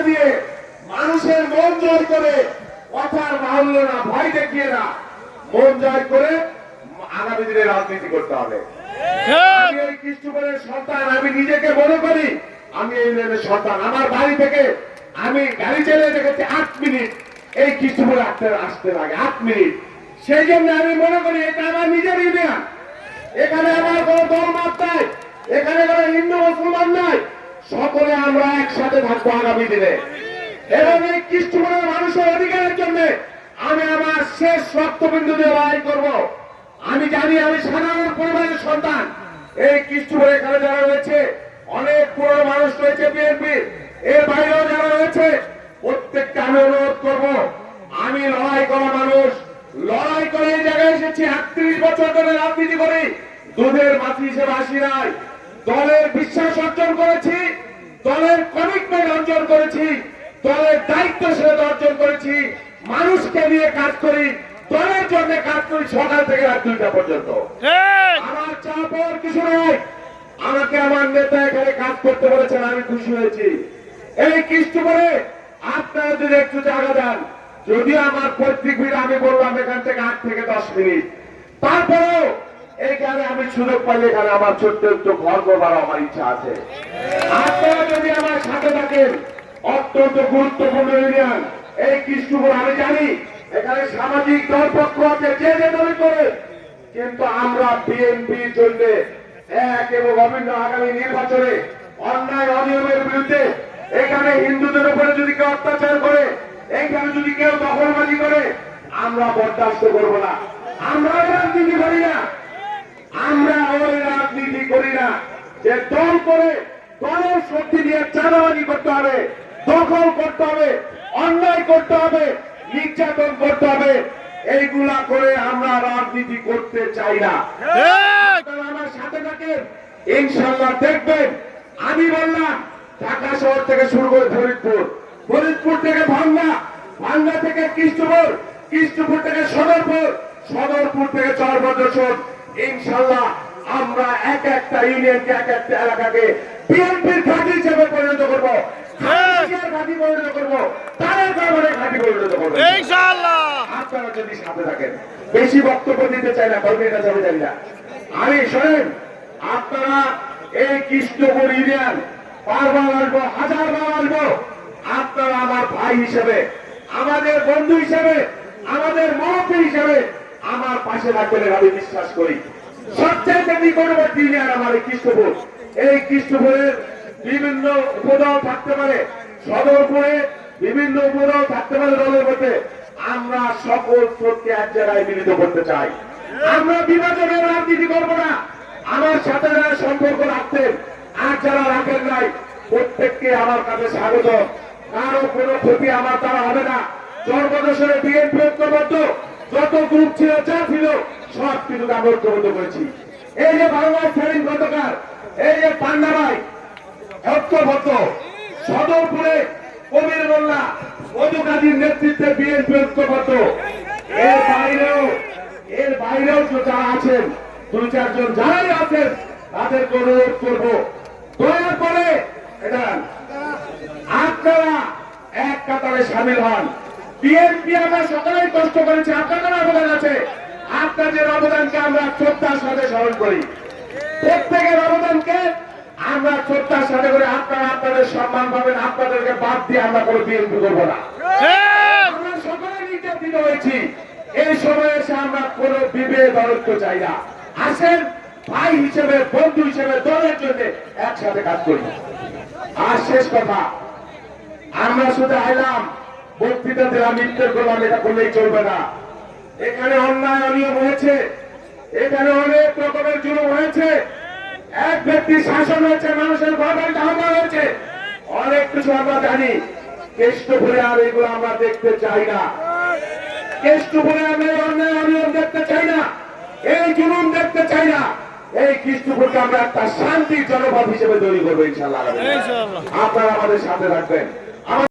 দিয়ে মানুষের মন জয় করে, কথার বাহুল্য না, ভয় দেখিয়ে না, মন জয় করে আগামী দিনে রাজনীতি করতে হবে। আমি এই কৃষ্ণপুরের সন্তান, আমি নিজেকে মনে করি আমি এই ইউনিয়নের সন্তান। আমার বাড়ি থেকে আমি গাড়ি চালিয়ে দেখেছি 8 মিনিট এই কৃষ্ণপুরে আসতে লাগে, 8 মিনিট। সেই জন্য আমি মনে করি এটা আমার নিজের ইউনিয়ন। এখানে আমার কোন দল মত নাই, এখানে কোন হিন্দু মুসলমান নাই, সকলে আমরা একসাথে থাকবো আগামী দিনে। এবং এই কৃষ্ণপুরের মানুষের অধিকারের জন্য আমি আমার শেষ রক্তবিন্দু দিয়ে লড়াই করবো। আমি জানি আমি সাধারণ পরিবারের সন্তান। এই কৃষ্ণপুরে এখানে যারা রয়েছে অনেক পুরনো মানুষ রয়েছে বিএনপির, এর বাইরেও যারা রয়েছে প্রত্যেককে আমি অনুরোধ করবো, আমি লড়াই করা মানুষ, লড়াই করে এই জায়গায় এসেছি। 38 বছর ধরে রাজনীতি করি, দুধের মাছি হিসেবে আসি নাই। দলের বিশ্বাস অর্জন করেছি, দলের কমিটমেন্ট অর্জন করেছি, দলের দায়িত্বশীলতা অর্জন করেছি, মানুষকে নিয়ে কাজ করি, দলের জন্য কাজ করি সকাল থেকে রাত 2টা পর্যন্ত। আমার চাপ আর কিছু নয়। আমাকে আমার নেতা এখানে কাজ করতে বলেছেন, আমি খুশি হয়েছি। এই কৃষ্ণপুরে আপনারা যদি একটু জায়গা দেন, যদিও আমার পৈতৃক ভিড় আমি বললাম এখান থেকে 8 থেকে 10 মিনিট, তারপরেও এইখানে আমি সুযোগ পাইলে এখানে আমার ছোট্ট একটু ঘর করবার আমার ইচ্ছা আছে। আপনারা যদি আমার সাথে থাকেন, অত্যন্ত গুরুত্বপূর্ণ ইউনিয়ন এই কৃষ্ণপুর। আমি জানি এখানে সামাজিক দলপক্ষ আছে, যে যে দলই করে, কিন্তু আমরা বিএনপির জন্য এক এবং অভিন্ন আগামী নির্বাচনে অন্যায় অনিয়মের বিরুদ্ধে, এখানে হিন্দুদের উপরে যদি কেউ অত্যাচার করে, এইখানে যদি কেউ দখলবাজি করে, আমরা বরদাস্ত করবো না। আমরা রাজনীতি করি না, আমরা ওই রাজনীতি করি না যে দল করে দলের শক্তি দিয়ে চাঁদাবাজি করতে হবে, দখল করতে হবে, অন্যায় করতে হবে, নির্যাতন করতে হবে। এইগুলা করে আমরা রাজনীতি করতে চাই না। আপনারা আমার সাথে থাকেন, ইনশাল্লাহ দেখবেন। আমি বললাম ঢাকা শহর থেকে শুরু করে ফরিদপুর, ফরিদপুর থেকে ভাঙ্গা, ভাঙ্গা থেকে কৃষ্ণপুর, কৃষ্ণপুর থেকে সদরপুর, সদরপুর থেকে চরবদ্রসন, ইনশাল্লাহ আমরা এক একটা ইউনিয়নকে, এক একটা এলাকাকে বিএনপির ঘাঁটি হিসেবে পরিণত করবো, ঘাঁটি পরিণত করবো, তাদের কারণে ঘাঁটি পরিণত করবো ইনশাআল্লাহ। আপনারা যদি সাথে থাকেন, বেশি বক্তব্য দিতে চাই না, কারণ এটা যাবে জানি না। আমি শোনেন, আপনারা এই কৃষ্ণপুর ইউনিয়ন বারবার আসবো, 1000 বার আসবো, আপনারা আমার ভাই হিসেবে, আমাদের বন্ধু হিসেবে, আমাদের মহত্ব হিসেবে আমার পাশে থাকবেন আমি বিশ্বাস করি। সবচেয়ে নিকটবর্তী ইউনিয়ন আমার এই কৃষ্ণপুর। এই কৃষ্ণপুরের বিভিন্ন উপদল থাকতে পারে, সদরপুরে বিভিন্ন উপদল থাকতে পারে দলের মধ্যে। আমরা সকল স্রোতকে এক জায়গায় মিলিত করতে চাই। আমরা বিভাজনের রাজনীতি করবো না। আমার সাথে যারা সম্পর্ক রাখতেন আর যারা রাখেন নাই, প্রত্যেককে আমার কাছে স্বাগত। কারো কোনো ক্ষতি আমার দ্বারা হবে না। চরবদ্রসনে বিএনপি ঐক্যবদ্ধ, যত গ্রুপ ছিল, যা ছিল, সব কিছু আমি ঐক্যবদ্ধ করেছি। এই যে বাংলার সেলিম গতকাল, এই যে পান্না ভাই ঐক্যবদ্ধ, সদরপুরে কবির মোল্লা, মধু কাজীর নেতৃত্বে বিএনপি ঐক্যবদ্ধ। এর বাইরেও যারা আছেন, 2-4 জন যারাই আছেন, তাদেরকে অনুরোধ করবো, দয়া করে এটা আপনারা এক কাতারে সামিল হন। বিএনপি আমরা সকলেই কষ্ট করেছি, আপনাদের অবদান আছে। আপনাদের অবদানকে আমরা শ্রদ্ধার সাথে স্মরণ করি, প্রত্যেকের অবদানকে আমরা শ্রদ্ধার সাথে করে। আপনারা আপনাদের সম্মান পাবেন, আপনাদেরকে বাদ দিয়ে আমরা কোনো বিএনপি করবো না। আমরা সকলে নির্যাতিত হয়েছি, এই সময় এসে আমরা কোনো বিভেদ অনৈক্য চাই না। আসেন ভাই হিসেবে, বন্ধু হিসেবে দলের জন্য একসাথে কাজ করি। আর শেষ কথা, আমরা শুধু আইলাম, বক্তৃতা দিলাম, মৃত্যুর করলাম, এটা করলেই চলবে না। এখানে অন্যায় অনিয়ম হয়েছে, এখানে অনেক রকমের জুলুম হয়েছে, এক ব্যক্তির শাসন হয়েছে, মানুষের গভর্নমেন্ট হামলা হয়েছে, অনেক কিছু আমরা জানি। কৃষ্ণপুরে আর এগুলো আমরা দেখতে চাই না। কৃষ্ণপুরে আমরা অন্যায় অনিয়ম দেখতে চাই না, এই জুলুম দেখতে চাই না। এই কৃষ্ণপুরকে আমরা একটা শান্তির জনপদ হিসেবে তৈরি করবো ইনশাআল্লাহ। আপনারা আমাদের সাথে রাখবেন।